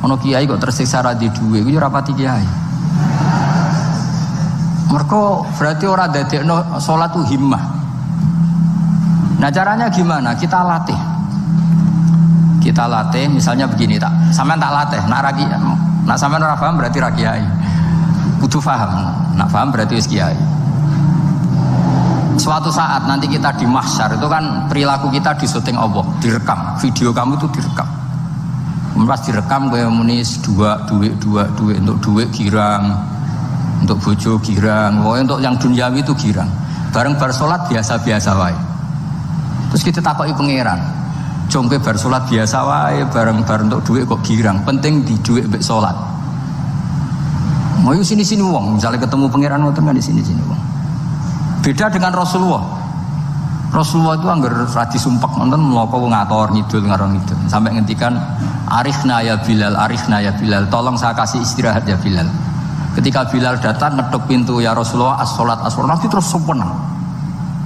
Ono kiai kok tersiksa ra di dhuwit iku ora pati kiai. Mergo berarti ora dadekno salat ku himmah. Nah caranya gimana? Kita latih. Kita latih misalnya begini tak. Sampean tak latih, nak sampean ora paham berarti ra kiai. Kudu paham. Nak paham berarti wis kiai. Suatu saat nanti kita di mahsyar itu kan perilaku kita disuting Allah, direkam. Video kamu itu direkam. Pas direkam kowe muni duit untuk duit girang, untuk bojo girang, untuk yang duniawi itu girang. Bareng bar salat biasa-biasa wae. Terus kita takoki pangeran. Jong kowe bar salat biasa wae, bareng untuk duit kok girang. Penting di duit mbek salat. Mau sini-sini wong, misalnya ketemu pangeran ngoten kan di sini-sini wong. Beda dengan Rasulullah. Rasulullah itu anggar radi sumpek nonton mloko ngator ngidul ngarang ngidul sampai ngendikan arifna ya Bilal, tolong saya kasih istirahat ya Bilal. Ketika Bilal datang ngetuk pintu, ya Rasulullah as-sholat, Nabi terus sempurna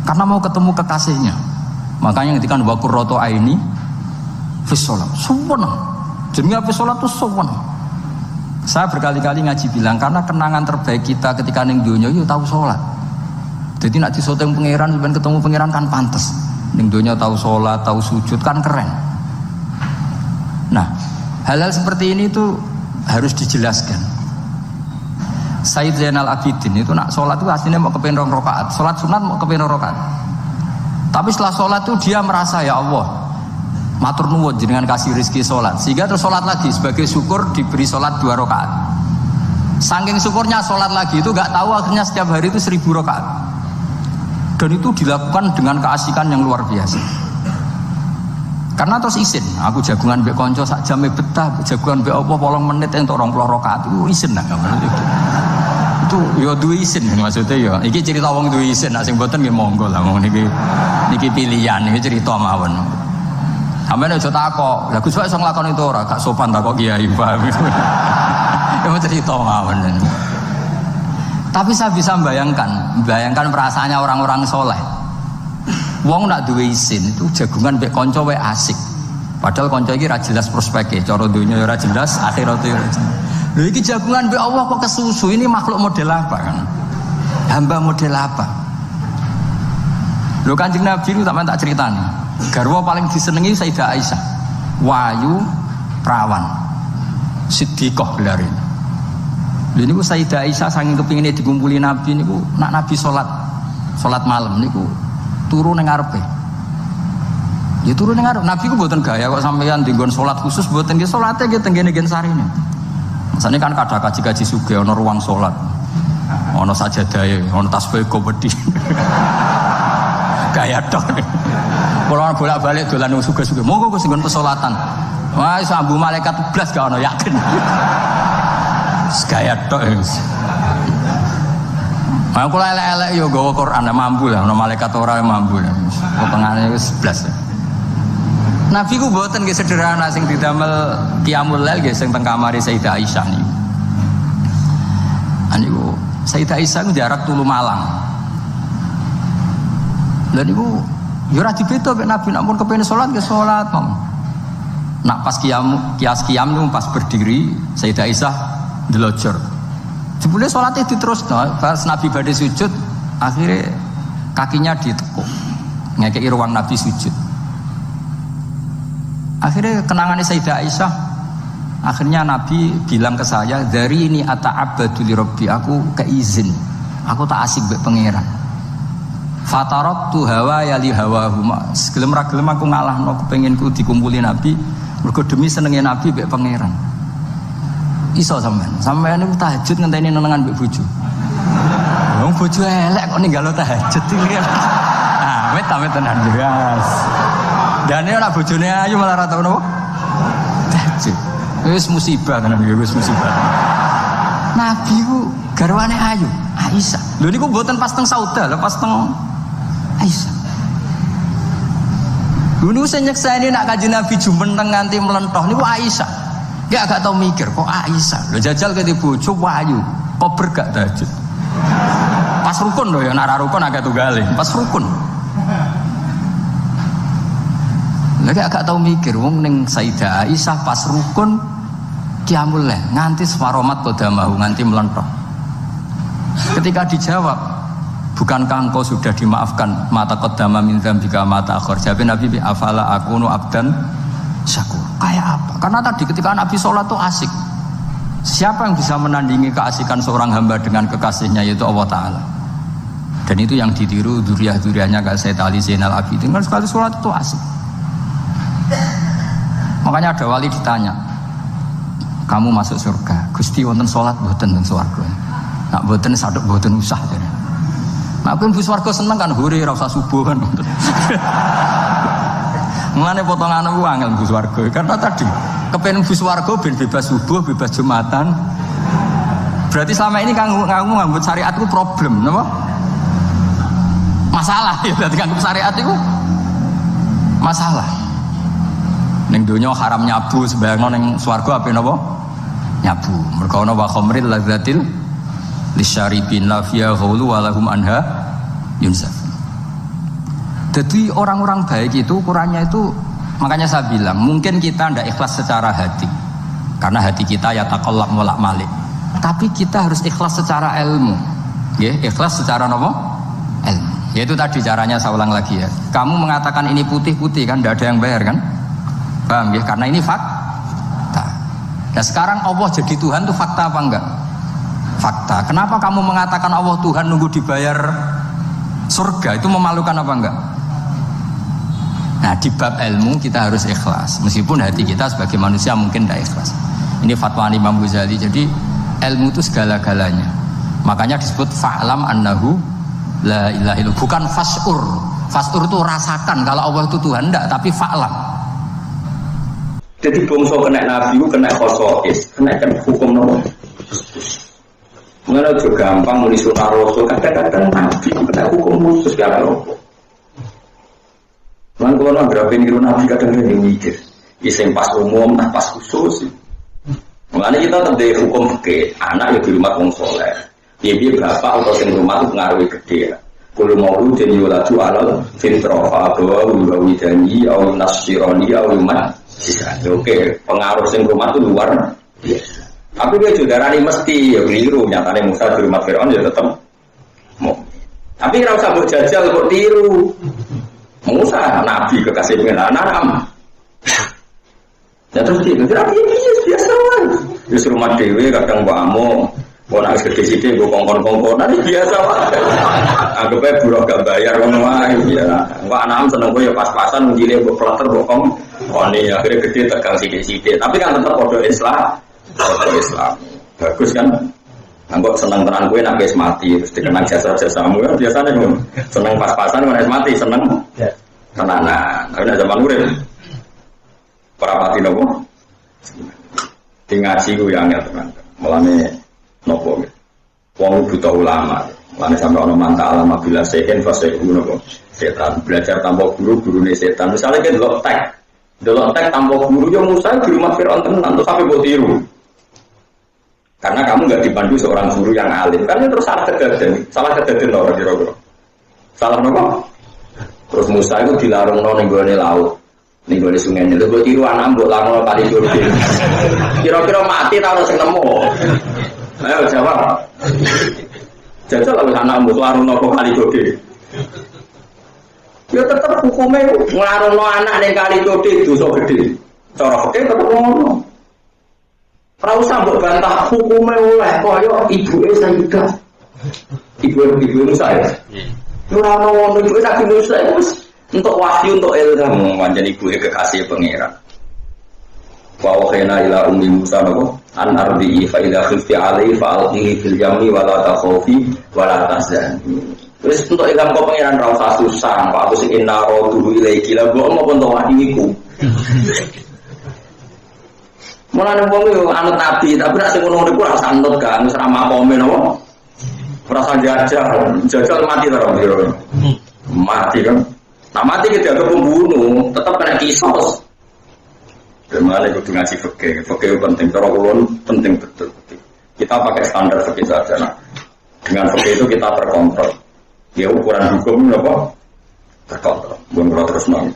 karena mau ketemu kekasihnya. Makanya ngendikan wa qurratu aini fis sholat, sempurna. Jenenge fis sholat itu sempurna. Saya berkali-kali ngaji bilang karena kenangan terbaik kita ketika ning donya yo tahu sholat. Jadi nak disoteng pangeran, sebenarnya ketemu pangeran kan pantas. Ning donya tahu sholat, tahu sujud kan keren. Nah, hal-hal seperti ini tuh harus dijelaskan. Sayyid Zainal Abidin itu nak sholat itu aslinya mau kepen 2 rakaat, sholat sunat mau kepen 2 rakaat. Tapi setelah sholat itu dia merasa ya Allah, matur nuwun jenengan kasih rezeki sholat, sehingga terus sholat lagi sebagai syukur diberi sholat 2 rakaat. Saking syukurnya sholat lagi itu gak tahu akhirnya setiap hari itu 1000 rakaat. Dan itu dilakukan dengan keasikan yang luar biasa. Karena terus isin, aku jagungan mbek konco sak jame betah, jagungan mbek apa 8 menit entuk 20 rakaat itu isin lah itu yo duwe isin maksudnya yo. Iki cerita wong duwe isin, nek sing mboten nggih monggo lah wong niki pilihan, iki cerita mawon. Sampeyan aja takok, lha Gus wae iso nglakoni itu ora, gak sopan takok kiai paham. Yo cerita mawon. Tapi saya bisa bayangkan perasaannya orang-orang soleh. Wong nak duwe isin itu jagungan mbek kanca wae asik. Padahal kanca iki ra jelas prospeke, cara dunya ora jelas, akhirat ora jelas. Lho iki jagungan mbek Allah kok kesusu, ini makhluk model apa kan? Hamba model apa? Lho Kanjeng Nabi itu tak ceritani. Garwa paling disenengi Sayyidah Aisyah. Wayu perawan. Siddiqah gelare. Lha niku Sayyidah Aisyah saking kepingine dikumpuli Nabi niku nak Nabi salat malam niku turu ning ngarepe. Ya turu ning ngarep. Nabi ku mboten gaya kok sampeyan dinggon salat khusus mboten nggih salate nggih tenggene gen sarine. Masane kan kada kaji-kaji sugih ana ruang salat. Ana sajadahe, ana tasbih komedi. Gaya tok. Kula bolak-balik dolan wong sugih-sugih. Monggo Gus nggon pesolatan. Wah, sambu malaikat blas gak ana yakin. Gaya tok. Aku elek-elek yo gawa Quran mampu lah, ana malaikat ora mampu lah. Potongane wis 11. Nabi ku mboten nggih sederhana sing didamel qiyamul lail nggih sing teng kamare Sayyidah Aisyah niku. Aniku Sayyidah Aisyah ku jarak tulu Malang. Lha niku yo ora dibeda mek Nabi nek pun kepengin salat nggih salat mong. Nak pas qiyam niku pas berdiri Sayyidah Aisyah ndelojor. Jebule salate diterusno, pas Nabi badhe sujud, akhirnya kakinya ditekuk. Ngekeki ruang Nabi sujud. Akhirnya kenangannya Sayyidah Aisyah, akhirnya Nabi bilang ke saya, dari ini ata'abbadu li rabbi, aku keizin, aku tak asik mbek pangeran. Fatarabtu hawa ya li hawahuma. Segelem ra gelem aku ngalahno kepenginku dikumpuli Nabi, mergo demi senenge Nabi mbek pangeran. Iso sampean niku tahajud ngenteni nenengan mbek bojo. Wong bojo elek kok ninggalo tahajud iki. Ah, wet tenan jelas. Dane ora bojone ayu malah ra tau napa? Tahajud. Wis musibah tenan iki, wis musibah. Nabi ku garwane ayu, Aisyah. Lho niku mboten pas teng Sauda, lho pas teng Aisyah. Dulu sing nyekseni nak Kanjeng Nabi jumeneng nganti mlentoh niku Aisyah. Gak tau mikir kok Aisyah lho jajal ke bojo wayu kok bergak tahajud pas rukun lho ya nak rukun agak tunggale pas rukun lha gak tau mikir wong ning Sayyidah Aisyah pas rukun qiyamul lail nganti swaromat qadamahu nganti melentok. Ketika dijawab, bukankah engkau sudah dimaafkan mata qaddama min dzambika mata akhir? Jawab Nabi bi afala akunu abdan syakur. Kayak apa? Karena tadi ketika Nabi sholat tuh asik. Siapa yang bisa menandingi keasikan seorang hamba dengan kekasihnya, yaitu Allah Ta'ala. Dan itu yang ditiru duriah-duriahnya kayak Sayyid Ali Zainal Abidin. Kan sekali sholat itu asik. Makanya ada wali ditanya, kamu masuk surga, Gusti wonten sholat boten teng swarga. Nak boten sadok boten usah jare. Nah, aku mlebu swarga seneng kan hore ora usah subuh kan. Mulane potongan aku angel mlebu swarga. Karena tadi kepen mlebu swarga ben bebas subuh, bebas Jumatan. Berarti selama ini kamu ngambut syariat itu problem, napa? Masalah ya, berarti ngambut syariat itu masalah. Ning donya haram nyabu, sebayangno ning swarga ape napa? Nyabu. Mergo ana wa khamril ladzatil lisyaribin la fiya ghulu wa lahum anha yunsaf. Jadi orang-orang baik itu ukurannya itu, makanya saya bilang mungkin kita tidak ikhlas secara hati karena hati kita ya taqallab molak malik, tapi kita harus ikhlas secara ilmu, ya, ikhlas secara apa? Ilmu. Yaitu tadi caranya saya ulang lagi ya. Kamu mengatakan ini putih-putih kan tidak ada yang bayar kan? Paham ya? Karena ini fakta. Nah sekarang Allah jadi Tuhan itu fakta apa enggak? Fakta. Kenapa kamu mengatakan Allah Tuhan nunggu dibayar surga? Itu memalukan apa enggak? Nah di bab ilmu kita harus ikhlas, meskipun hati kita sebagai manusia mungkin tidak ikhlas. Ini fatwa Imam Ghazali. Jadi ilmu itu segala-galanya. Makanya disebut fa'lam annahu la ilaha illallah, bukan fas'ur. Fas'ur itu rasakan kalau Allah itu Tuhan, enggak, tapi fa'lam. Jadi bangsa kena nabi itu kena khosois, kena hukum nopo. Mengenai juga gampang muni sunah rasul, kadang-kadang nabi kena hukum khusus kaya nopo. Lan kalau berapa niru nabi kadang-kadang mikir, iseng pas umum, nah pas khusus. Mengenai kita terdiri hukum fikih, anak ya di rumah wong soleh. Bibi bapak atau sing rumah itu pengaruhi gede. Kalau mau dan yuladu alal fitrah bahwa wawidani au nasironi au iman. Oke, pengaruh sing rumah itu luar biasa. Tapi dia juga rani mesti ya keliru, nyatanya Musa di rumah Fir'aun ya tetap mau. Tapi kalau usah buat jajal kok tiru. Musa nabi kekasih pengen anak. Ya terus dia biasa lah. Di rumah dewe kadang bamu. Mau nangis gede sidik, gue kongkon-kongkon, nanti biasa lah. Anggapnya buruh gak bayar, ya. Enggak anam seneng gue ya pas-pasan, menjilin gue pelater, gue kong. Oh ini akhirnya gede tegang sidik-sidik. Tapi kan tetap kode Islam. Bagus kan? Anggap seneng tenan gue, nangis mati. Terus dikenang jasa-jasamu, ya biasanya gue. Seneng pas-pasan, nangis mati, seneng. Tenanan. Tapi ada zaman gue. Perapati nopo. Di ngaji gue yang ya teman. Mulanya nopo wong buta ulama lan sampe ana manta alama bila seken fase nopo setan belajar tanpa guru-gurune setan misalnya kan delok tek tanpa guru yo Musa di rumah Firaun tenan terus sampai mbok tiru karena kamu enggak dipandu seorang guru yang alim kan terus salah kedaden ora kira-kira salah nopo terus Musa itu dilarungno ning gone laut ning gone sungai itu mbok tiru anak mbok langono kali Jordan kira-kira mati ta ora sing nemu. Ayo jawab. Jajal lah anakmu nglarungno kok kali gede. Ya tetep hukume nglarungno anak ning kali gede dosa gede. Cara gede tetep ngono. Ora usah mbok bantah hukume oleh kaya ibuke Sayyidah. Ibu Musa ya. Ora ono ibuke Nabi Musa wis entuk wahyu untuk ilham pancen ibuke kekasih pangeran. Wa wakhina ila ummi Musa napa an ardi fa idza khifti alaihi fa alqihi fil yammi wa la takhafi wa la tahzani. Terus untuk ilham kok pangeran ra usah susah, Pak aku sing inna radu ilaiki la mbok apa to wadiku. Mulane wong yo anut nabi, tapi nek sing ngono niku ora santut kan, wis ra makome napa. Ora jajal mati to ora. Mati kan. Nah mati kita ke pembunuh, tetap kena kisos. Bagaimana itu ngaji fikih penting, cara ulun penting betul. Kita pakai standar fikih saja. Nah, dengan fikih itu kita terkontrol. Ya ukuran hukum apa? Terkontrol. Bukan terus nang.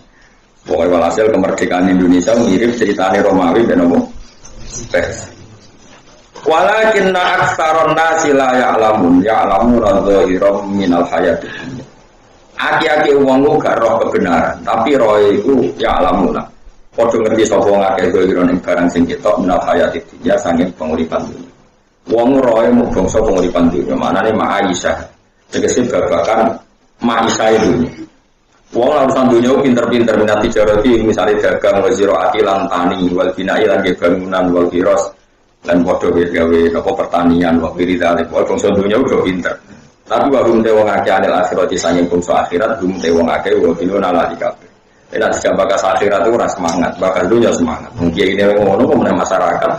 Pokoknya walhasil kemerdekaan Indonesia mirip ceritanya Romawi dan apa? Pers. Walakinna aktsaron nasi la ya'lamun radzahiram minal hayati. Aki-aki wong gak roh kebenaran, tapi roh iku ya'lamuna. Padha ngerti sapa ngakeh kira ning barang sing ketok minal hayati ya saking penguripan dunya. Wong roe mung bangsa penguripan dunya, manane ma'aisyah. Tegese babakan ma'aisyah dunya. Wong urusan dunya pinter-pinter minati jarati misale dagang wa ziraati lan tani wal binai lan bangunan wal kiros. Dan podo gawe apa pertanian waktu di dalam bangsa dunia udah pinter. Tapi wahum te wong akeh anil akhirat sanging bangsa akhirat hum te wong akeh wa bilun ala dikabe. Nek tidak bakas akhirat itu ora semangat, bakas dunia semangat. Mungkin ini ngono kok masyarakat.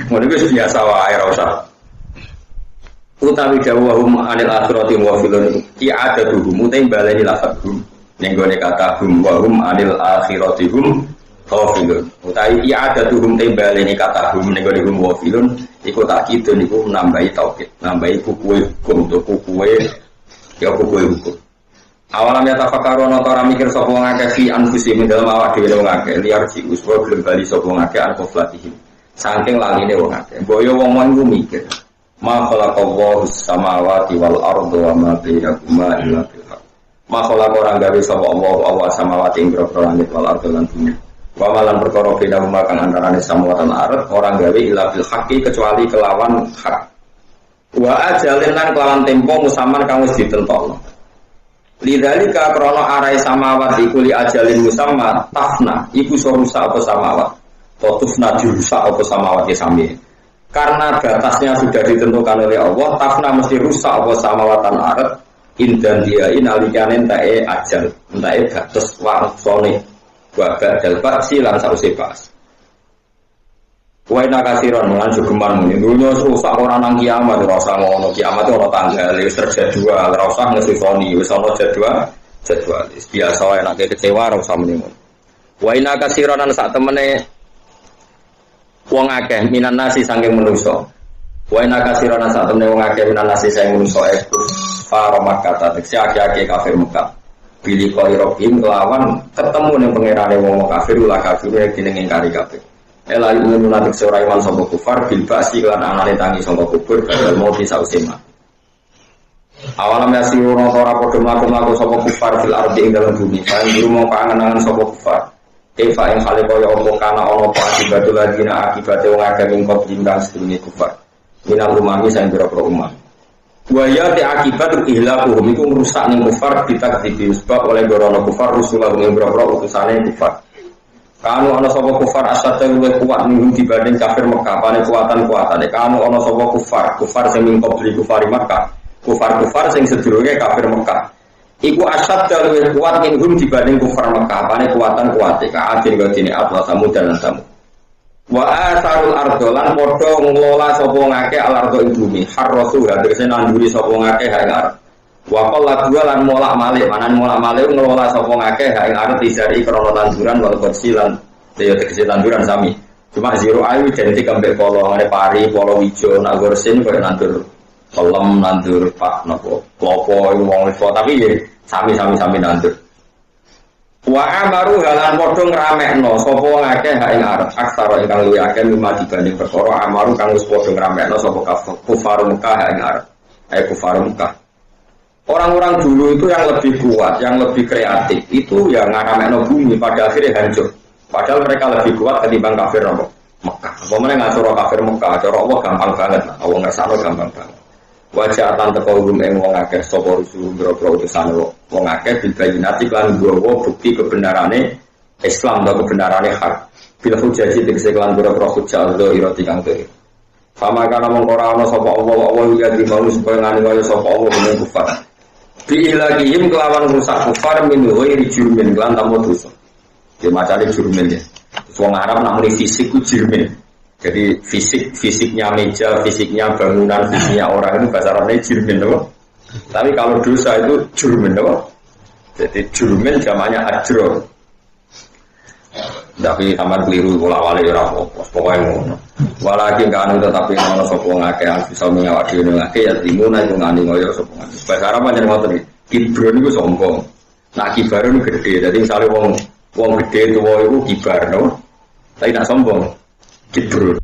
Ngono wis biasa wae ora usah. Utawi dawuhum anil akhirat wa bilun i'adaduhum te baleni lafadzum ning gone kata hum wa hum anil akhiratihum wafilun. Utai iya ada tuhum tembal ini kata hum nego nego wafilun. Iku tak gitu niku nambahi tauhid, nambahi kukuwe hukum, untuk kukuwe ya kukuwe hukum. Awalam ya tafakkaru notara mikir sapa ngake fi anfusihim dalam awak dhewe wong akeh liar si uswa gelem bali sapa ngake alqaflatihim. Saking laline wong akeh. Boyo wong iku mikir. Ma khalaqallahu samawati wal arda wa ma bainahuma illa bil haqq. Ma khalaqa ora gawe sapa Allah samawati ing grogro langit wal arda lan bumi. Wamalan perkara beda makan antarane samawatan arat orang gawe ila bil haqqi kecuali kelawan hak. Wa ajalin lan kelawan tempo musaman kang wis ditentokno. Lidzalika krana arai samawat iku li ajalin musamma tafna iku rusak apa samawat. Totufna dirusak apa samawat ya sami. Karena batasnya sudah ditentukan oleh Allah, tafna mesti rusak apa samawatan arat indan dia inalikane entae ajal, entae batas wangsane. Wabak dalbak silang sausé pas. Wae nakasiron lan jogeman muni dunya rusak ora nang kiamat ora usah ngono kiamat ora tanggal wis terjadwal ora usah ngesifoni wis ana jadwal biasa wae nek kecewa ora usah muni. Wae nakasiron lan sak temene wong akeh minan nasi saking menungso. Wae nakasiron lan sak temene wong akeh minan nasi saking menungso para Makkah tekse akeh kafir Mekah. Pilih koi rohim lawan ketemu dengan pengerane wong kafir ulah kafir yang kini ngingkari kafir. Elai menunjuk seorang iman sopo kufar bilbasi lan anane tangi sopo kubur badal mau disausima. Awalam yasiru notora podo melaku sopo kufar fil ardi ing dalam bumi. Kain guru mau pangenangan sopo kufar. Eva yang kali kaya opo kana ono po akibatul ladina akibatnya wong agak mingkop jimbang seduni kufar. Minal umami sayang biro-biro umam. Waya te akibat ihlakuhum iku ngrusak ning kufar ditakdzibi sebab oleh gorono kufar rusulah ing boro-boro utusane kufar. Kanu ana sapa kufar asate luwih kuat ning dibanding kafir Mekah, pane kuwatane. Kanu ana sapa kufar sing mingko beli kufar Mekah. Kufar sing sedurunge kafir Mekah. Iku asad luwih kuat ning dibanding kufar Mekah, pane kuwate ka adil godine Allah samu dan samu. Wa asarul ardolan padha nglola sapa ngake alardo ing bumi harrasu hadese nanduri sapa ngake ha ing arep wa qalla lan molak-malik manan molak-malik nglola sapa ngake ha ing arep disari krana tanduran wal kosilan ya tegese tanduran sami cuma zero ayu identik ambek polo ngene pari polo ijo nak gorsin koyo nandur pelem nandur pak napa klopo wong iso tapi ya sami nandur. Wa amaru halan padha ngramekno sapa ngakeh ha ing arep aksara ingkang luwih akeh mimma dibanding perkara amaru kang wis padha ngramekno sapa kufar Mekah ha ing arep kufar Mekah. Orang-orang dulu itu yang lebih kuat, yang lebih kreatif itu yang ngramekno bumi pada akhirnya hancur. Padahal mereka lebih kuat ketimbang kafir Mekah. Apa meneh ngasoro kafir Mekah cara Allah gampang banget. Allah ngersano gampang banget. Wajah atan teko rum ing wong akeh sapa rusuh boro-boro utusan wong akeh dibayinati lan nggawa bukti kebenarane Islam atau kebenarane hak bil hujaji tegese lan boro-boro hujjah zahira tikang te fama kana mongko ora ana sapa Allah ya dimanu supaya ngani kaya sapa Allah menyang kufar bi ilahihim kelawan rusak kufar min ghairi jurmin lan tamu dosa ya macane jurmin ya wong Arab nak muni fisik ku jurmin. Jadi fisiknya meja, fisiknya bangunan, fisiknya orang itu bahasa Arabnya jurmin, loh. Tapi kalau dosa itu jurmin, loh. Jadi jurmin zamannya ajro. Tapi sama keliru bola-balik ora apa, pokoknya ngono. Walakin kan tetapi ono sapa ngake bisa menyawat dhewe ngake ya timuna iku ngani ngoyo sapa. Bahasa Arab pancen ngoten iki. Kibron iku sombong. Nah kibar itu gede. Jadi misalnya wong gede tuwa iku kibar, no. Tapi nak sombong. Kibrun.